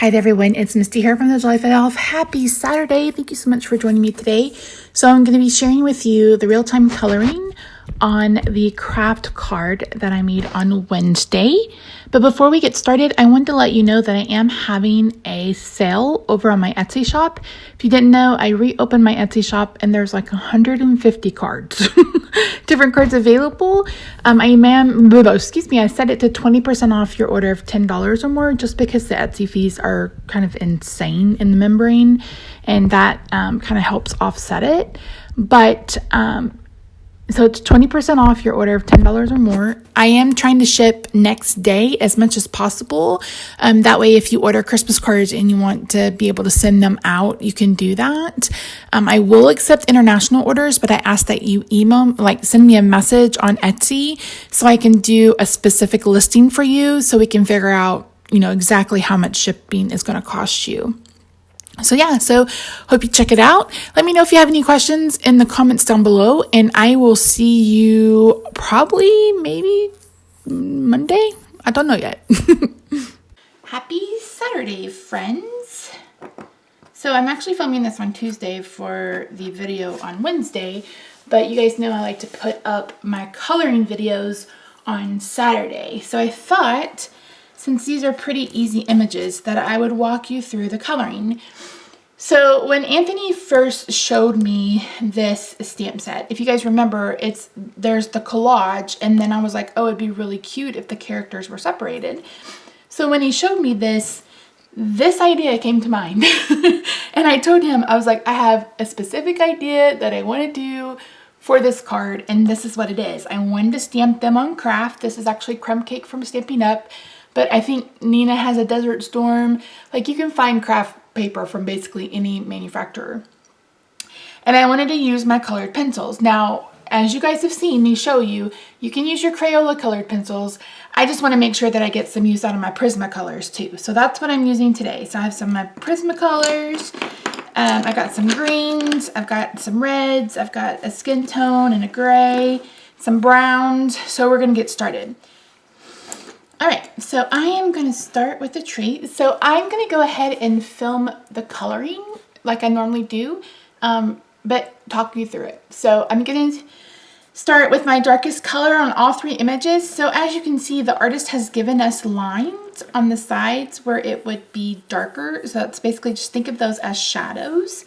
Hi there everyone, it's Misty here from TheJollyFatElf. Happy Saturday. Thank you so much for joining me today. So I'm going to be sharing with you the real-time coloring on the craft card that I made on Wednesday. But before we get started, I wanted to let you know that I am having a sale over on my Etsy shop. If you didn't know, I reopened my Etsy shop and there's like 150 cards, different cards available. I set it to 20% off your order of $10 or more, just because the Etsy fees are kind of insane in the membrane, and that kind of helps offset it. But so it's 20% off your order of $10 or more. I am trying to ship next day as much as possible. That way, if you order Christmas cards and you want to be able to send them out, you can do that. I will accept international orders, but I ask that you send me a message on Etsy so I can do a specific listing for you so we can figure out, exactly how much shipping is going to cost you. So hope you check it out. Let me know if you have any questions in the comments down below, and I will see you maybe Monday. I don't know yet. Happy Saturday, friends. So I'm actually filming this on Tuesday for the video on Wednesday, but you guys know I like to put up my coloring videos on Saturday. So I thought, since these are pretty easy images, that I would walk you through the coloring. So when Anthony first showed me this stamp set, if you guys remember, there's the collage, and then I was like, oh, it'd be really cute if the characters were separated. So when he showed me this idea came to mind. And I told him, I was like, I have a specific idea that I want to do for this card, and this is what it is. I wanted to stamp them on kraft. This is actually crumb cake from Stampin' Up, but I think Nina has a Desert Storm. Like, you can find kraft paper from basically any manufacturer. And I wanted to use my colored pencils. Now, as you guys have seen me show you, you can use your Crayola colored pencils. I just want to make sure that I get some use out of my Prismacolors too. So that's what I'm using today. So I have some of my Prismacolors. I got some greens. I've got some reds. I've got a skin tone and a gray, some browns. So we're going to get started. All right, so I am going to start with the tree. So I'm going to go ahead and film the coloring like I normally do, but talk you through it. So I'm going to start with my darkest color on all three images. So as you can see, the artist has given us lines on the sides where it would be darker. So that's basically, just think of those as shadows.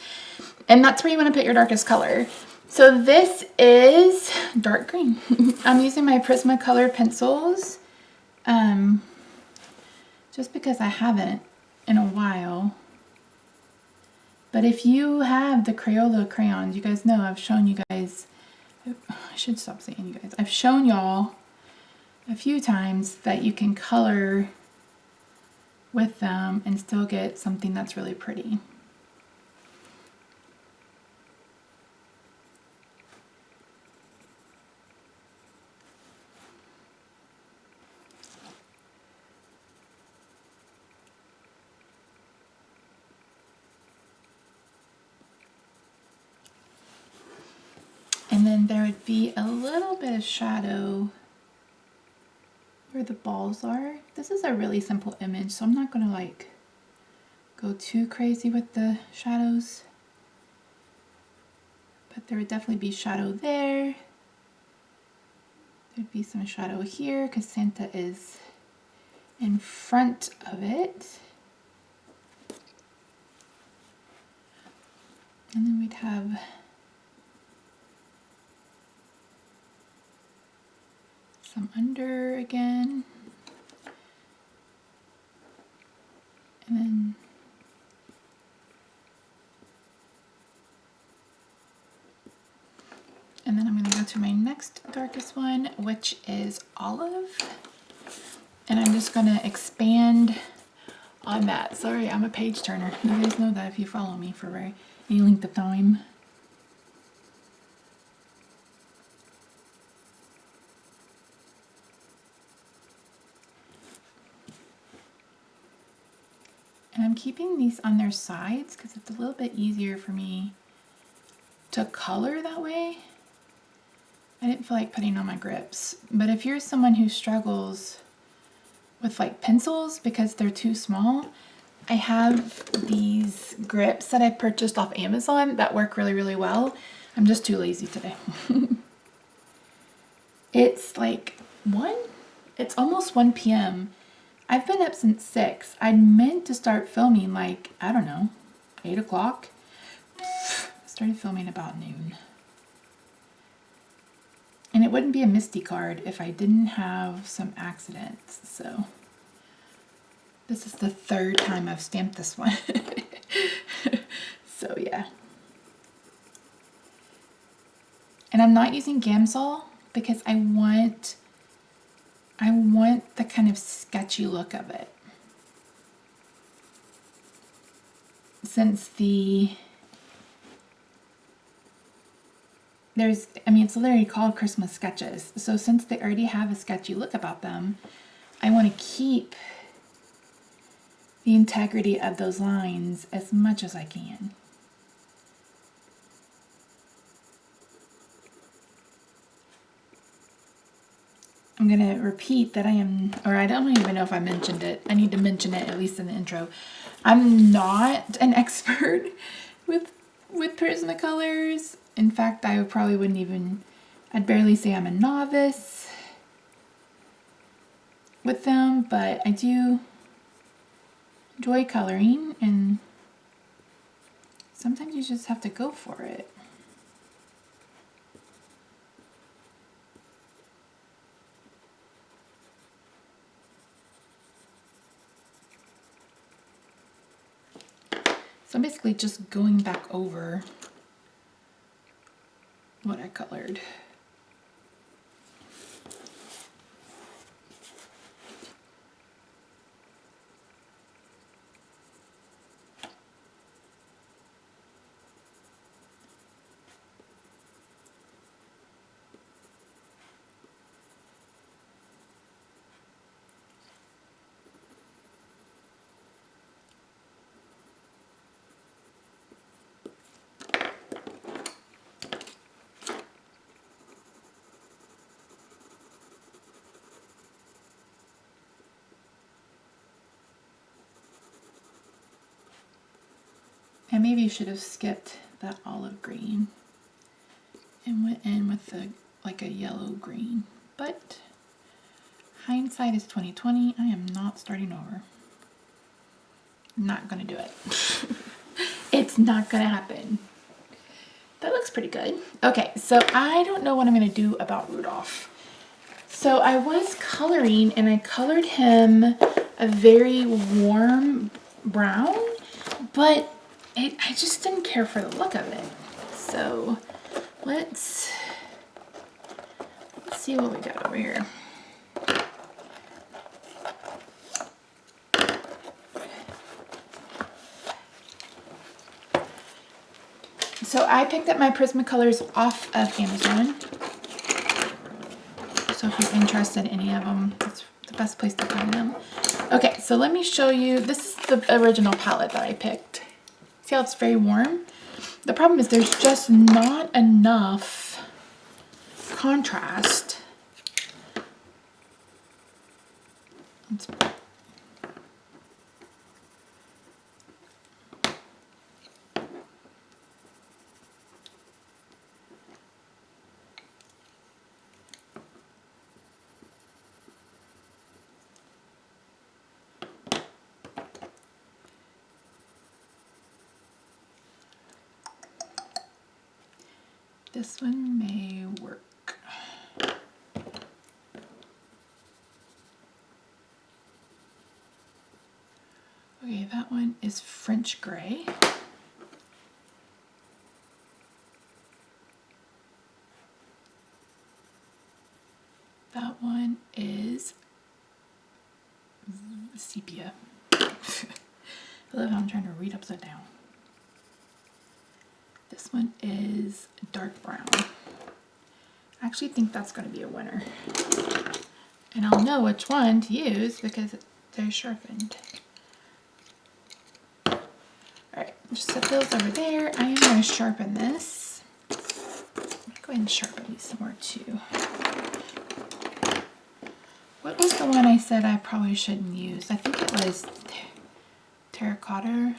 And that's where you want to put your darkest color. So this is dark green. I'm using my Prismacolor pencils. Just because I haven't in a while. But if you have the Crayola crayons, you guys know I've shown you guys, I should stop saying you guys, I've shown y'all a few times that you can color with them and still get something that's really pretty. And then there would be a little bit of shadow where the balls are. This is a really simple image, so I'm not going to go too crazy with the shadows. But there would definitely be shadow there. There'd be some shadow here because Santa is in front of it. And then we'd have some under again, and then I'm going to go to my next darkest one, which is olive, and I'm just going to expand on that. Sorry, I'm a page turner. You guys know that if you follow me for any length of time. And I'm keeping these on their sides because it's a little bit easier for me to color that way. I didn't feel like putting on my grips. But if you're someone who struggles with like pencils because they're too small, I have these grips that I purchased off Amazon that work really, really well. I'm just too lazy today. It's like it's almost 1 p.m. I've been up since 6. I meant to start filming like, I don't know, 8 o'clock. Started filming about noon. And it wouldn't be a Misty card if I didn't have some accidents. So this is the 3rd time I've stamped this one. So yeah. And I'm not using Gamsol because I want the kind of sketchy look of it. Since it's literally called Christmas sketches. So since they already have a sketchy look about them, I want to keep the integrity of those lines as much as I can. I'm going to repeat that I don't even know if I mentioned it. I need to mention it at least in the intro. I'm not an expert with Prismacolors. In fact, I'd barely say I'm a novice with them, but I do enjoy coloring, and sometimes you just have to go for it. So I'm basically just going back over what I colored. I maybe should have skipped that olive green and went in with like a yellow green, but hindsight is 20/20. I am not starting over. I'm not gonna do it. It's not gonna happen. That looks pretty good. Okay, so I don't know what I'm gonna do about Rudolph. So I was coloring, and I colored him a very warm brown, but I just didn't care for the look of it. So let's see what we got over here. So I picked up my Prismacolors off of Amazon. So if you're interested in any of them, it's the best place to find them. Okay, so let me show you. This is the original palette that I picked. See how it's very warm? The problem is there's just not enough contrast. This one may work. Okay, that one is French gray. That one is sepia. I love how I'm trying to read upside down. This one is dark brown. I actually think that's going to be a winner. And I'll know which one to use because they're sharpened. Alright, just set those over there. I am going to sharpen this. I'm going to go ahead and sharpen these some more too. What was the one I said I probably shouldn't use? I think it was terracotta.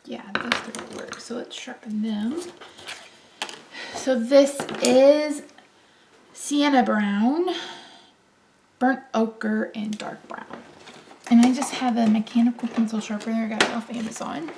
Yeah, those three will work. So let's sharpen them. So this is sienna brown, burnt ochre, and dark brown. And I just have a mechanical pencil sharpener I got it off Amazon.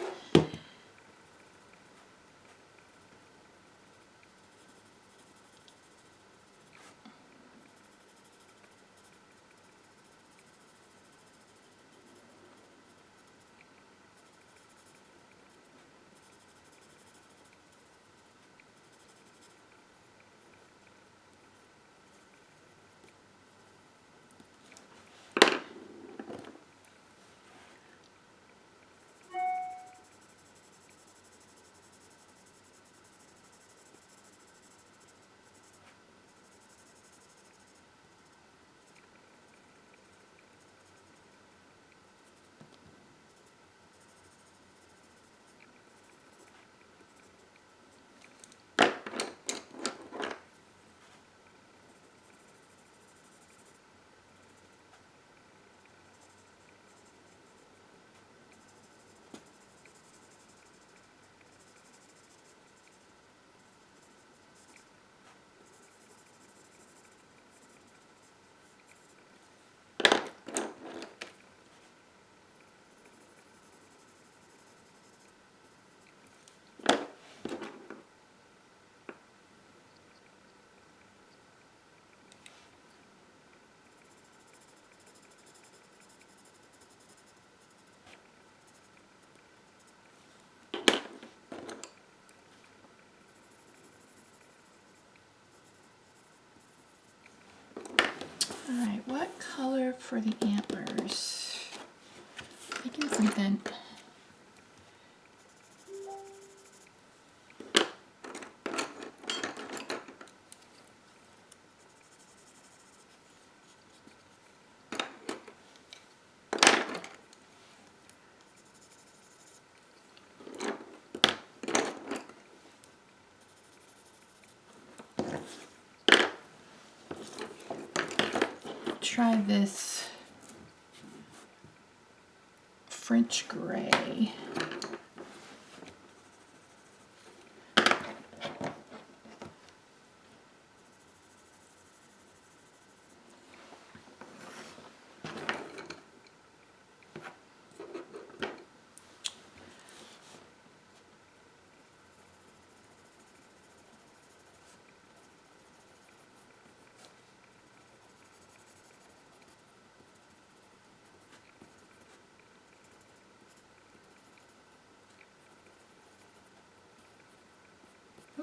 Alright, what color for the antlers? Thinking something. Try this French gray.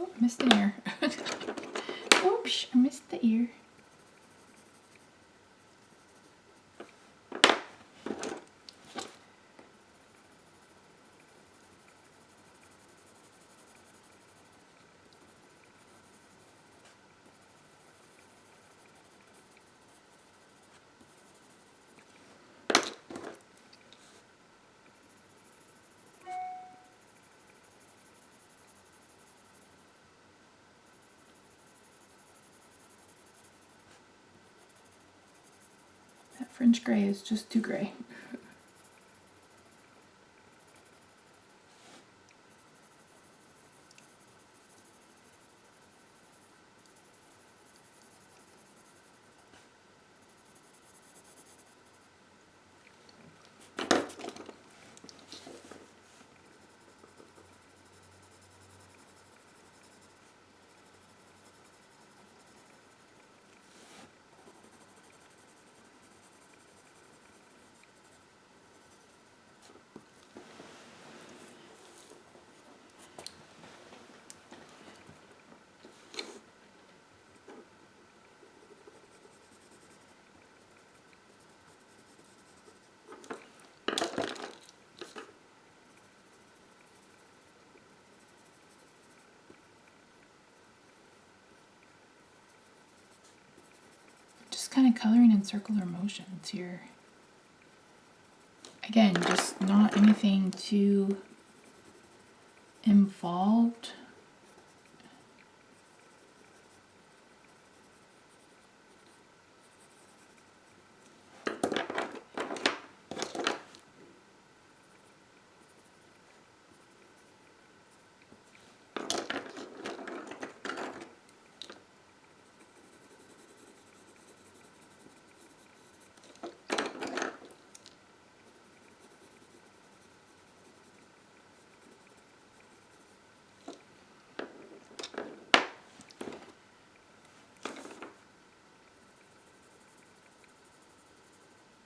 Oh, missed the ear. Oops, I missed the ear. That French gray is just too gray. just kind of coloring in circular motions here. Again, just not anything too involved.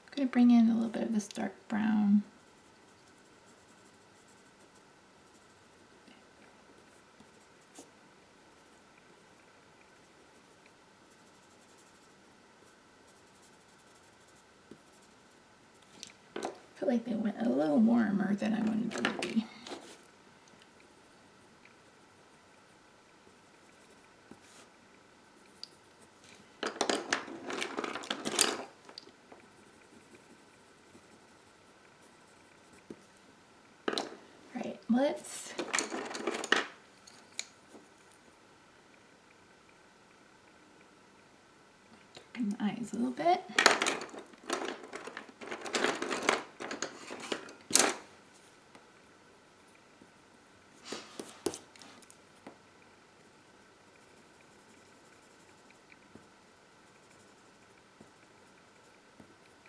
I'm going to bring in a little bit of this dark brown. I feel like they went a little warmer than I wanted them to be. Let's darken the eyes a little bit.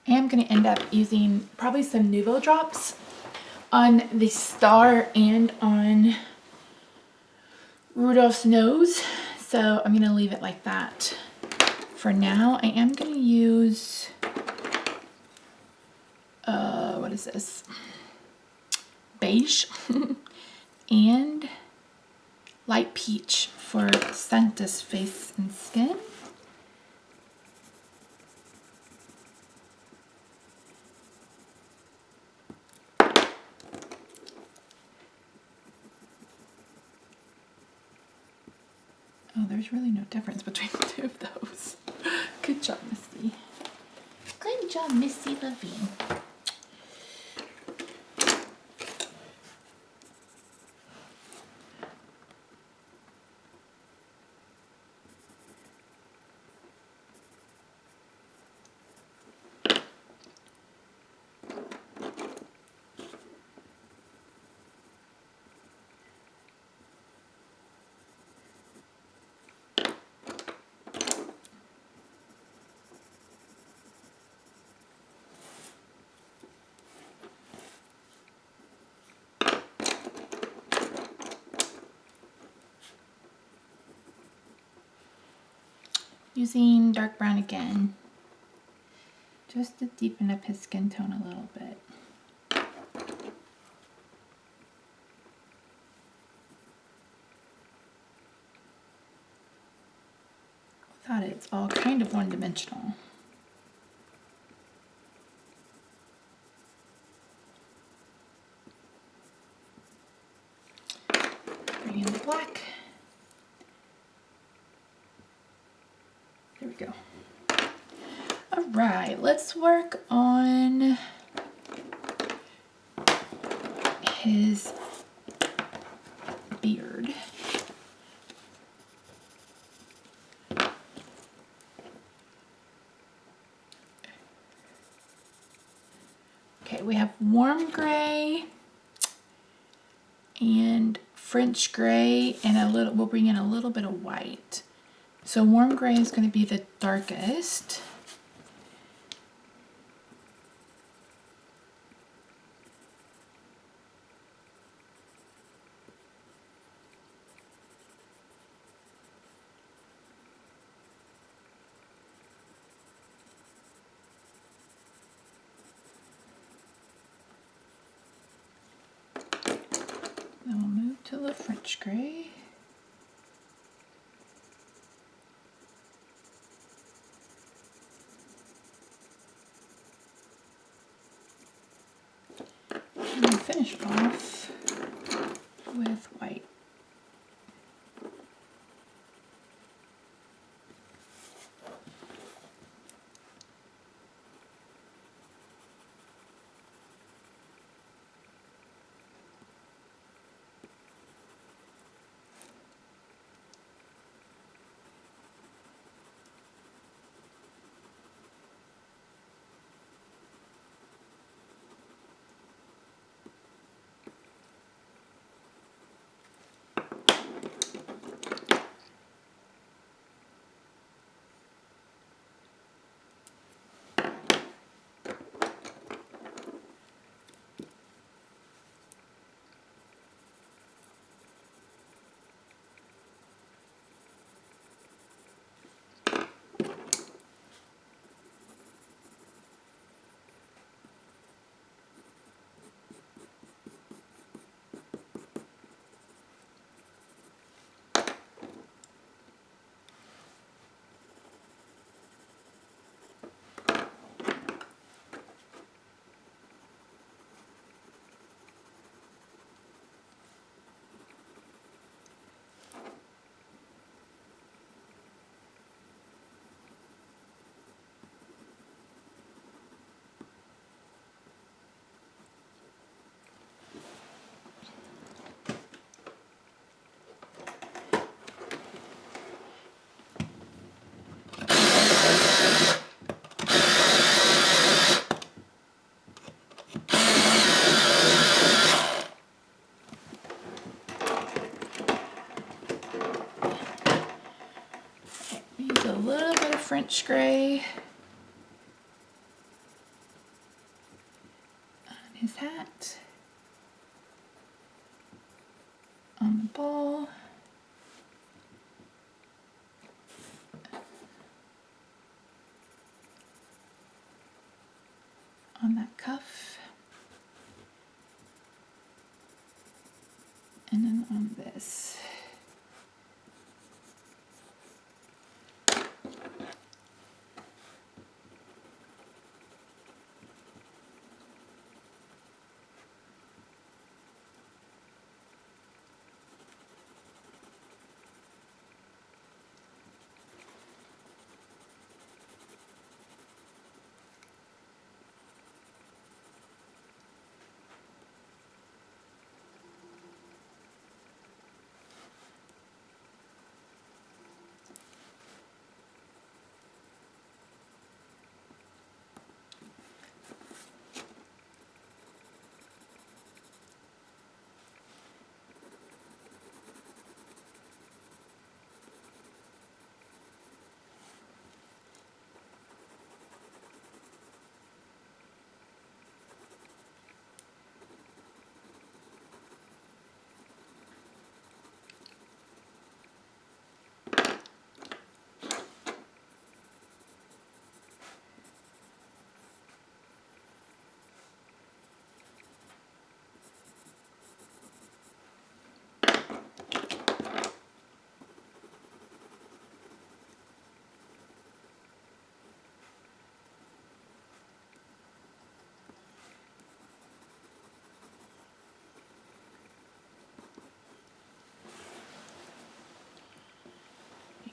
I am going to end up using probably some Nuvo drops on the star and on Rudolph's nose. So I'm going to leave it like that for now. I am going to use, what is this? Beige and light peach for Santa's face and skin. Oh, there's really no difference between the two of those. Good job, Missy. Good job, Missy Levine. Using dark brown again, just to deepen up his skin tone a little bit. Thought it's all kind of one-dimensional. Bring in the black. There we go. All right, let's work on his beard. Okay, we have warm gray and French gray and a little, we'll bring in a little bit of white. So warm gray is going to be the darkest. Then we'll move to the French gray. And then finish off with white. finish gray on his hat, on the ball, on that cuff, and then on this.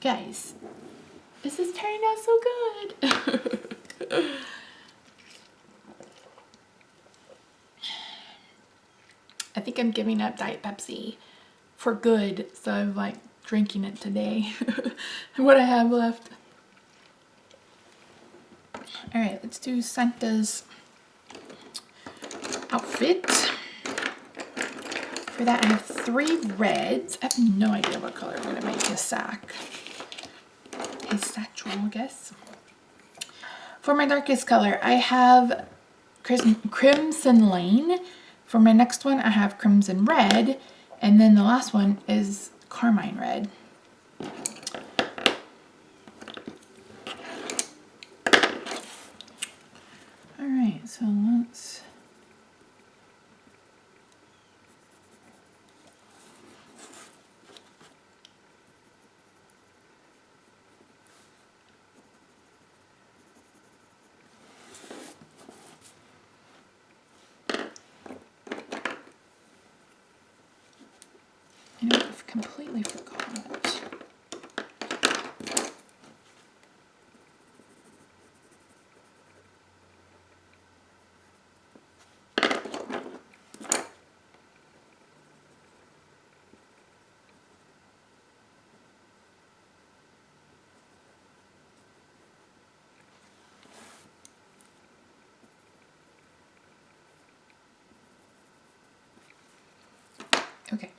Guys, this is turning out so good. I think I'm giving up Diet Pepsi for good, so I'm like drinking it today. What I have left. All right, let's do Santa's outfit. For that, I have 3 reds. I have no idea what color I'm gonna make his sack. His satchel, I guess. For my darkest color, I have Crimson Lane. For my next one, I have Crimson Red. And then the last one is Carmine Red. All right, so let's... You know, I've completely forgot. Okay.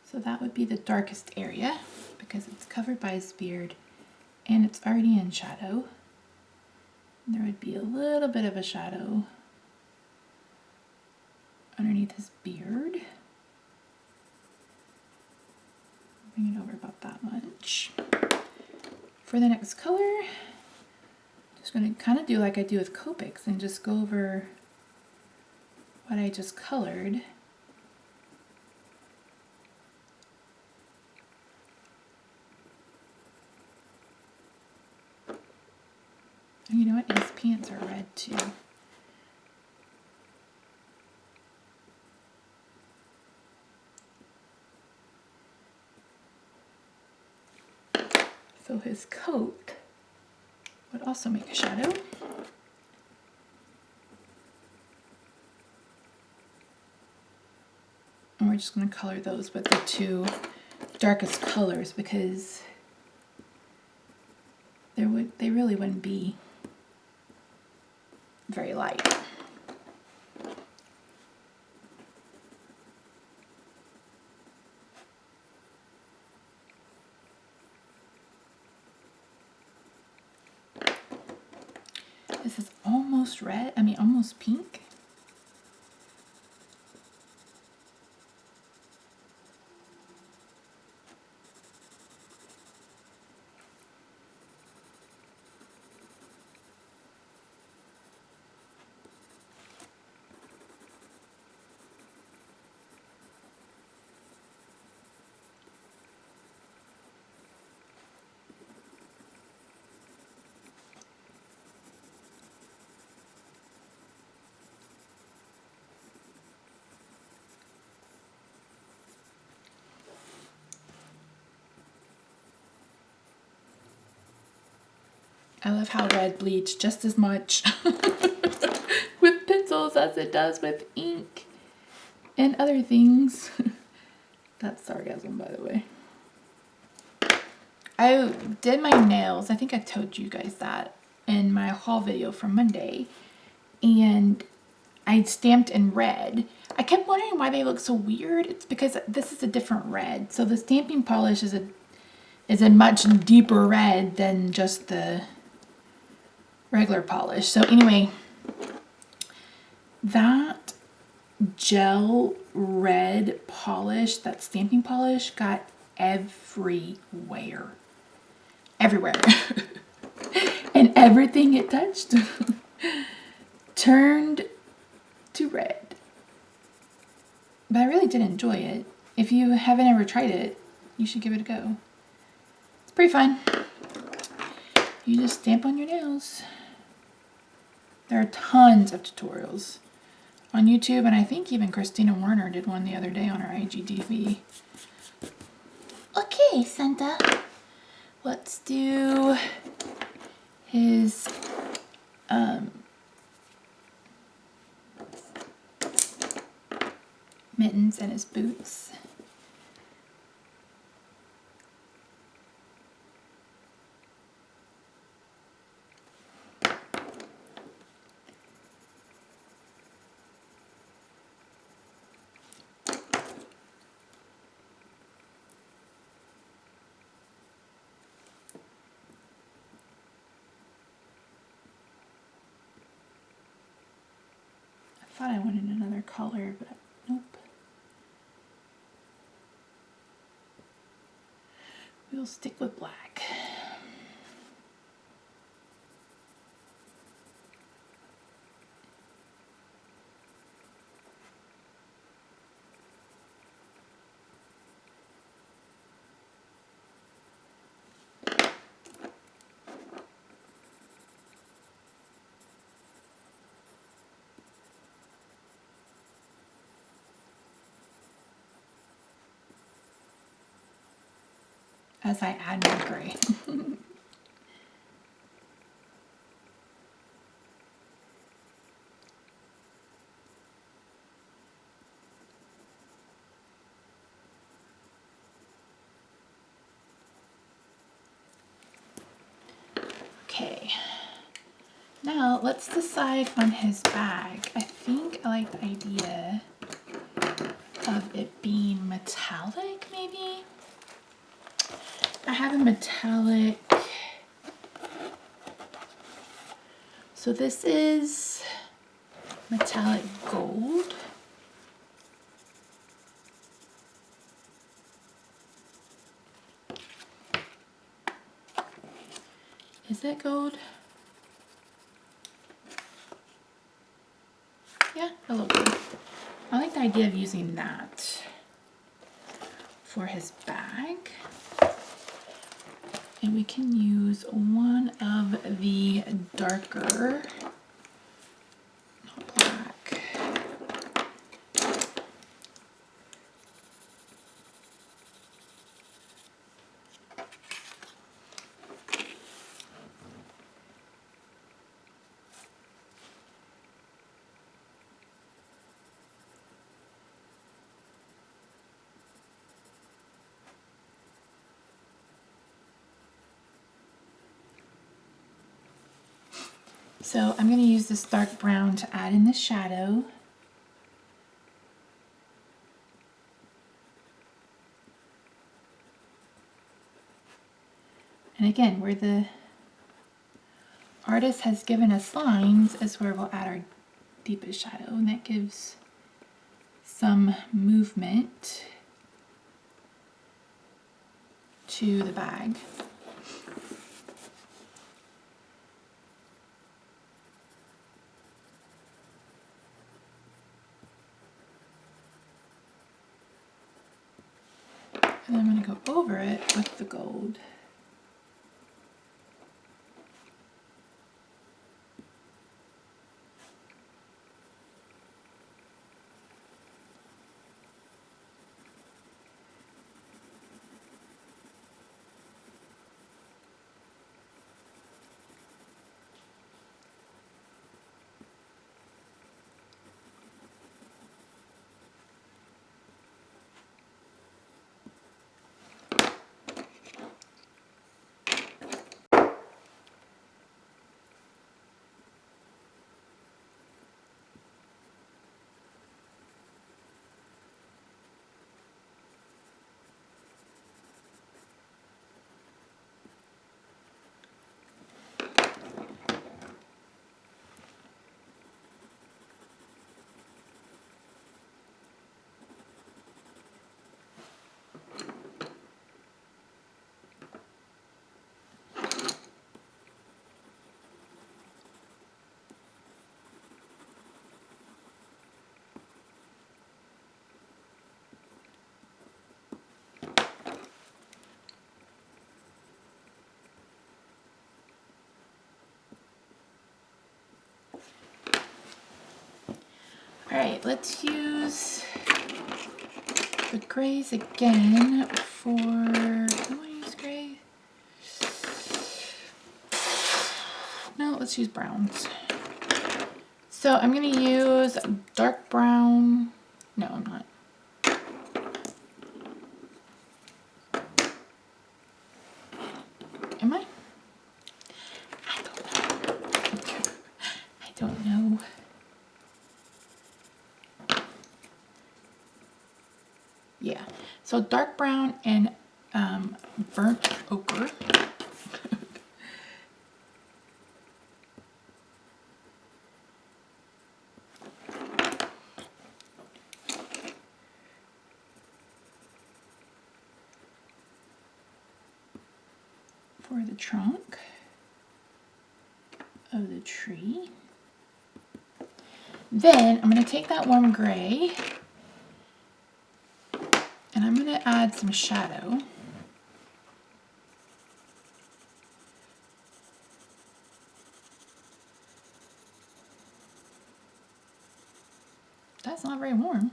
So that would be the darkest area because it's covered by his beard and it's already in shadow. And there would be a little bit of a shadow underneath his beard. Bring it over about that much. For the next color, just going to kind of do like I do with Copics and just go over what I just colored. And you know what? His pants are red too. So his coat would also make a shadow. And we're just going to color those with the 2 darkest colors because they really wouldn't be very light. almost red, I mean almost pink. I love how red bleeds just as much with pencils as it does with ink and other things. That's sarcasm, by the way. I did my nails. I think I told you guys that in my haul video from Monday. And I stamped in red. I kept wondering why they look so weird. It's because this is a different red. So the stamping polish is a much deeper red than just the regular polish. So anyway, that gel red polish, that stamping polish, got everywhere. Everywhere. And everything it touched turned to red. But I really did enjoy it. If you haven't ever tried it, you should give it a go. It's pretty fun. You just stamp on your nails. There are tons of tutorials on YouTube, and I think even Christina Warner did one the other day on her IGTV. Okay, Santa. Let's do his mittens and his boots. I thought I wanted another color, but nope. We'll stick with black. As I add more gray. Okay, now let's decide on his bag. I think I like the idea of it being metallic, maybe? I have a metallic, so this is metallic gold. Is that gold? Yeah, a little bit. I like the idea of using that for his bag. And we can use one of the darker, not black. So I'm going to use this dark brown to add in the shadow. And again, where the artist has given us lines is where we'll add our deepest shadow, and that gives some movement to the bag. And I'm going to go over it with the gold. All right, let's use the grays again for, do I want to use gray? No, let's use browns. So I'm going to use dark brown. No, I'm not. Am I? I don't know. I don't know. Yeah, so dark brown and burnt ochre. For the trunk of the tree. Then I'm going to take that warm gray and I'm going to add some shadow. That's not very warm.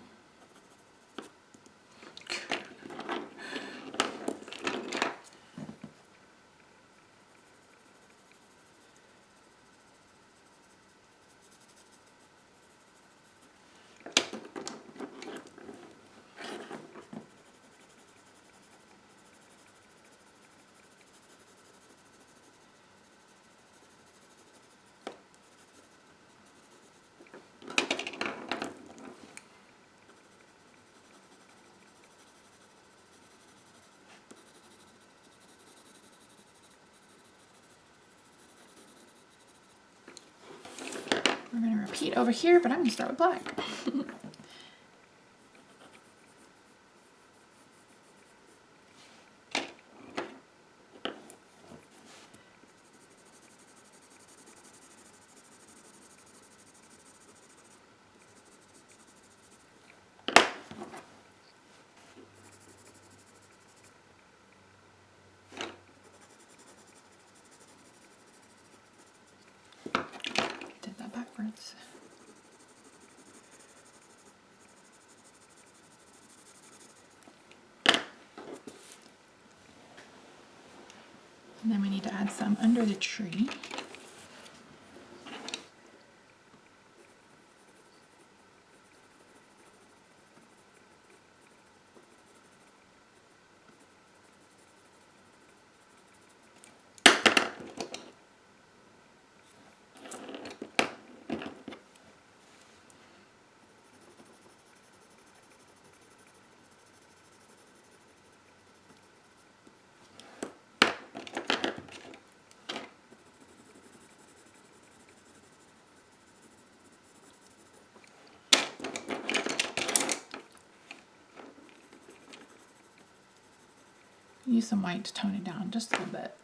We're going to repeat over here, but I'm going to start with black. Did that backwards. And then we need to add some under the tree. use some white to tone it down just a little bit.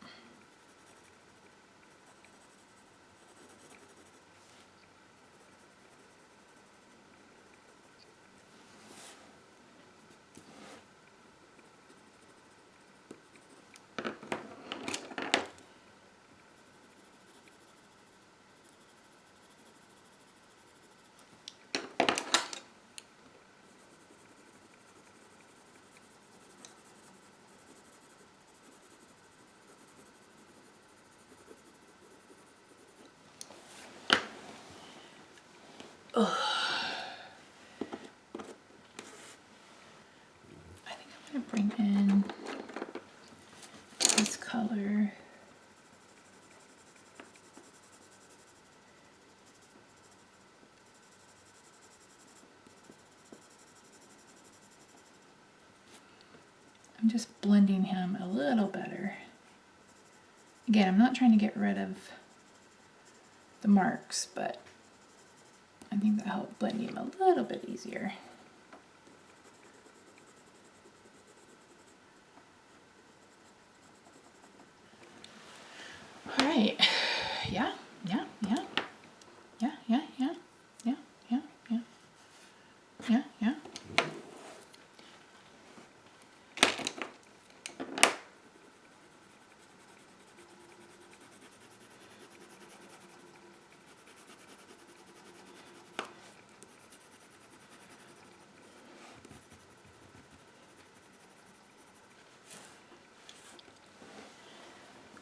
Ugh. I think I'm going to bring in this color. I'm just blending him a little better. Again, I'm not trying to get rid of the marks, but I think that helped blend him a little bit easier. All right, yeah.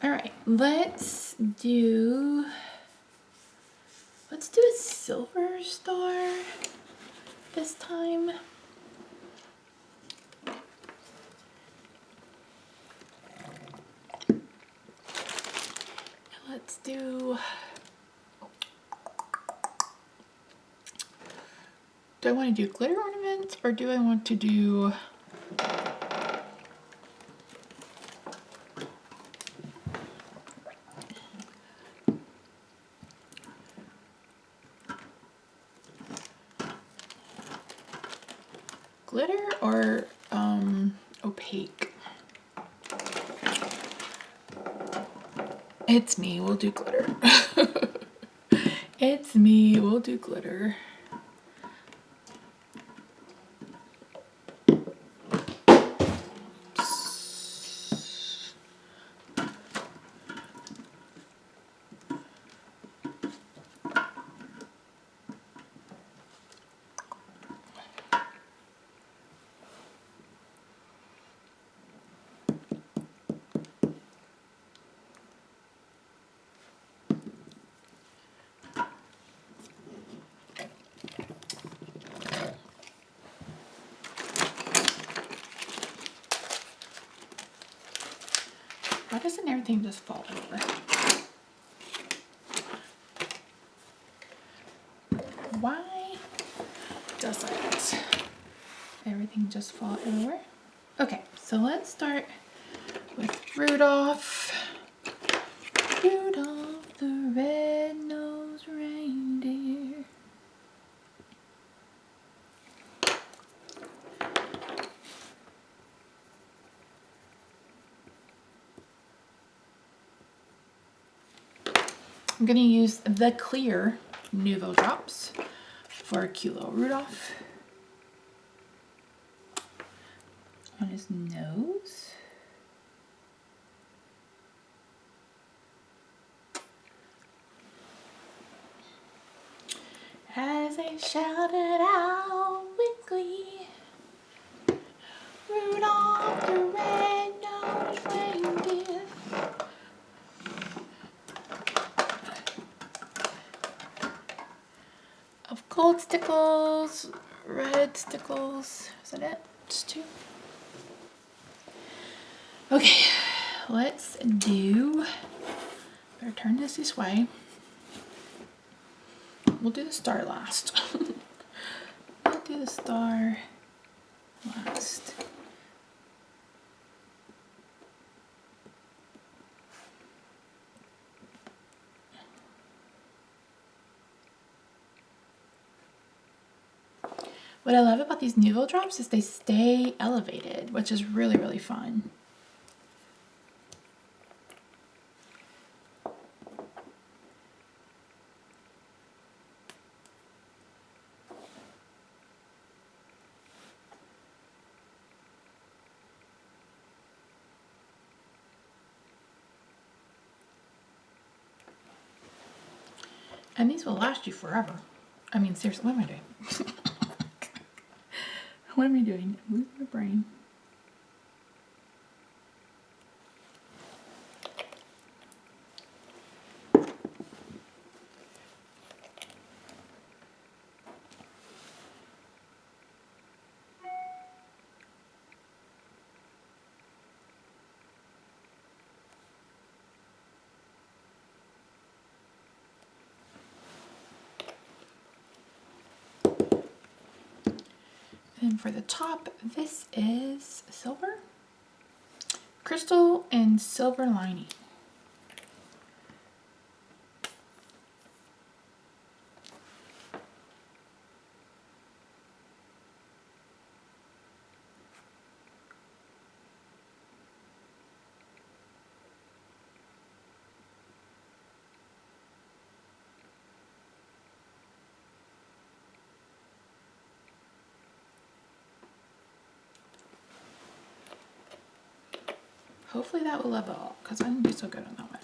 All right, let's do a silver star this time. Let's do I want to do glitter ornaments or do I want to do glitter or opaque? It's me, we'll do glitter. It's me, we'll do glitter. Why doesn't everything just fall over? Why doesn't everything just fall over? Okay, so let's start with Rudolph. Rudolph the red-nosed reindeer. I'm going to use the clear Nouveau drops for a cute little Rudolph on his nose. As they shouted out with glee, Rudolph the red-nosed reindeer. Of gold stickles, red stickles. Is that it? Just two? Okay, let's do, better turn this way. We'll do the star last. We'll do the star last. What I love about these Nouveau drops is they stay elevated, which is really, really fun. And these will last you forever. I mean, seriously, what am I doing? What am I doing? I'm losing my brain. And for the top, this is silver, crystal, and silver lining. Hopefully that will level out, because I didn't do so good on that one.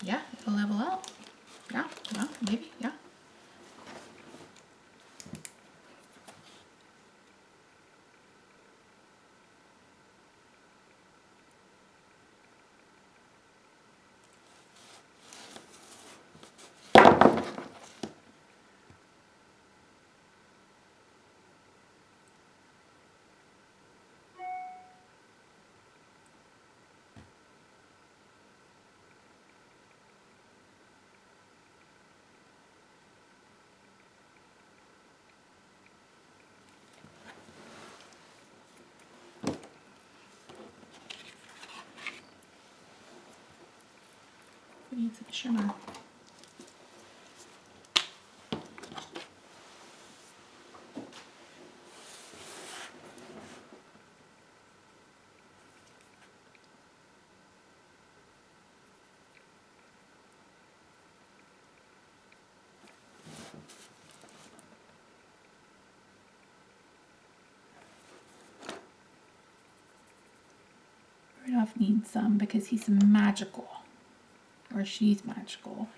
Yeah, it'll level out. Yeah, well, maybe, yeah. We need some shimmer. Rudolph needs some because he's magical. Or she's magical.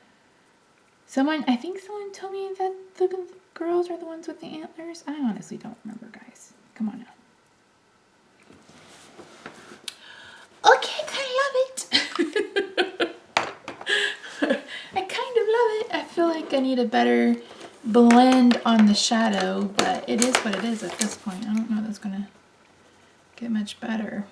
I think someone told me that the girls are the ones with the antlers. I honestly don't remember, guys. Come on now. Okay, I love it. I kind of love it. I feel like I need a better blend on the shadow, but it is what it is at this point. I don't know if that's gonna get much better.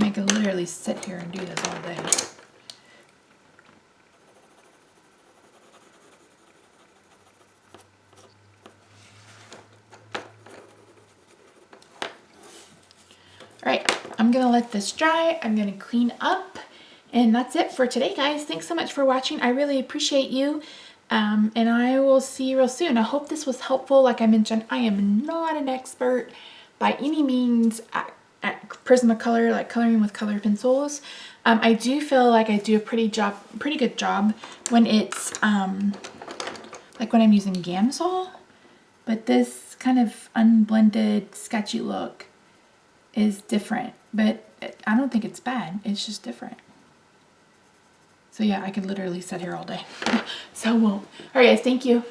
I could literally sit here and do this all day. All right, I'm gonna let this dry. I'm gonna clean up, and that's it for today, guys. Thanks so much for watching. I really appreciate you, and I will see you real soon. I hope this was helpful. Like I mentioned, I am not an expert by any means at Prismacolor, like coloring with color pencils. I do feel like I do a pretty good job when it's like when I'm using Gamsol, but this kind of unblended, sketchy look is different, but I don't think it's bad. It's just different. So yeah, I could literally sit here all day. So I won't. All right, guys, thank you.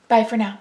Bye for now.